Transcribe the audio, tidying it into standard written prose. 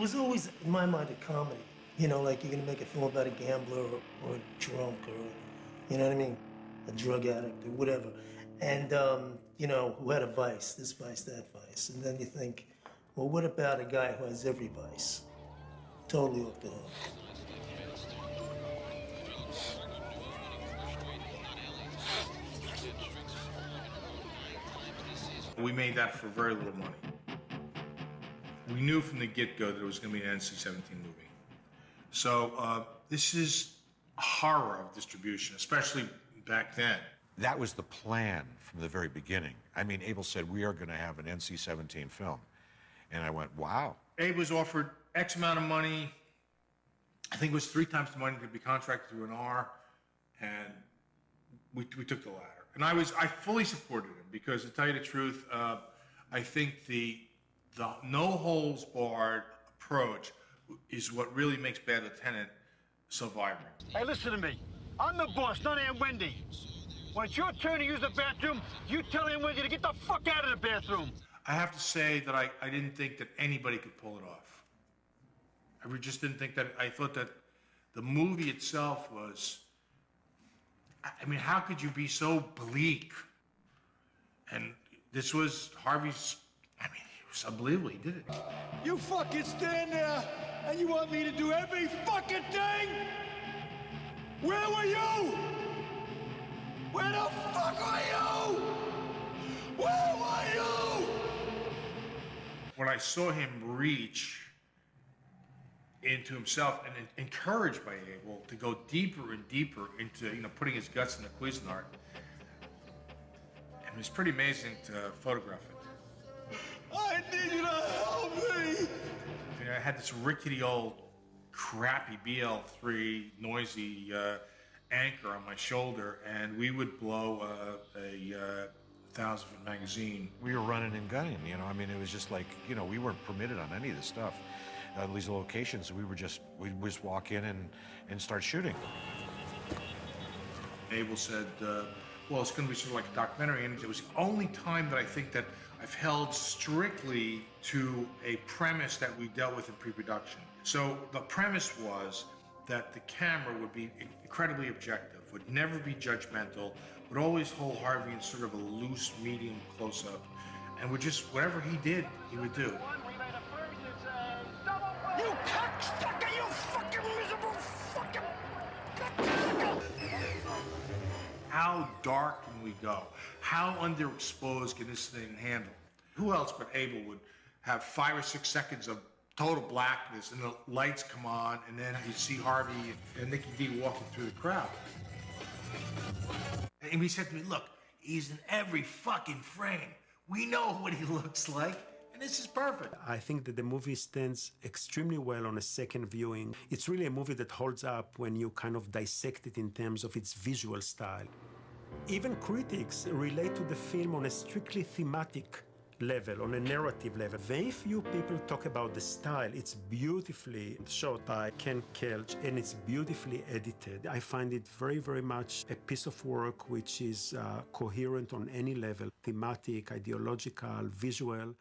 was always, in my mind, a comedy. You know, like you're gonna make a film about a gambler or a drunk or, you know what I mean, a drug addict or whatever. And, you know, who had a vice, this vice, that vice. And then you think, well, what about a guy who has every vice? Totally off the hook. We made that for very little money. We knew from the get-go that it was going to be an NC-17 movie. So this is a horror of distribution, especially back then. That was the plan from the very beginning. I mean, Abel said, we are going to have an NC-17 film. And I went, wow. Abel was offered X amount of money. I think it was 3 times the money to be contracted through an R, and we took the latter. And I fully supported him because, to tell you the truth, I think the no holds barred approach is what really makes Bad Lieutenant so vibrant. Hey, listen to me. I'm the boss, not Aunt Wendy. When it's your turn to use the bathroom, you tell Aunt Wendy to get the fuck out of the bathroom. I have to say that I didn't think that anybody could pull it off. I just didn't think that. I thought that the movie itself was, I mean, how could you be so bleak? And this was Harvey's, I mean, it was unbelievable. He did it. You fucking stand there and you want me to do every fucking thing? Where were you? Where the fuck were you? Where were you? When I saw him reach into himself and encouraged by Abel to go deeper and deeper into, you know, putting his guts in the Cuisinart, and it was pretty amazing to photograph it. I need you to help me! You know, I had this rickety old, crappy BL3 noisy anchor on my shoulder, and we would blow a 1,000-foot magazine. We were running and gunning, you know. I mean, it was just like, you know, we weren't permitted on any of this stuff. These locations, we'd just walk in and start shooting. Abel said, well, it's going to be sort of like a documentary, and it was the only time that I think that I've held strictly to a premise that we dealt with in pre-production. So the premise was that the camera would be incredibly objective, would never be judgmental, would always hold Harvey in sort of a loose, medium close-up, and would just, whatever he did, he would do. You cocksucker, you fucking miserable fucking... How dark can we go? How underexposed can this thing handle? Who else but Abel would have 5 or 6 seconds of total blackness and the lights come on and then you see Harvey and Nicky D walking through the crowd. And he said to me, look, he's in every fucking frame. We know what he looks like. This is perfect. I think that the movie stands extremely well on a second viewing. It's really a movie that holds up when you kind of dissect it in terms of its visual style. Even critics relate to the film on a strictly thematic level, on a narrative level. Very few people talk about the style. It's beautifully shot by Ken Kelsch, and it's beautifully edited. I find it very, very much a piece of work which is coherent on any level, thematic, ideological, visual.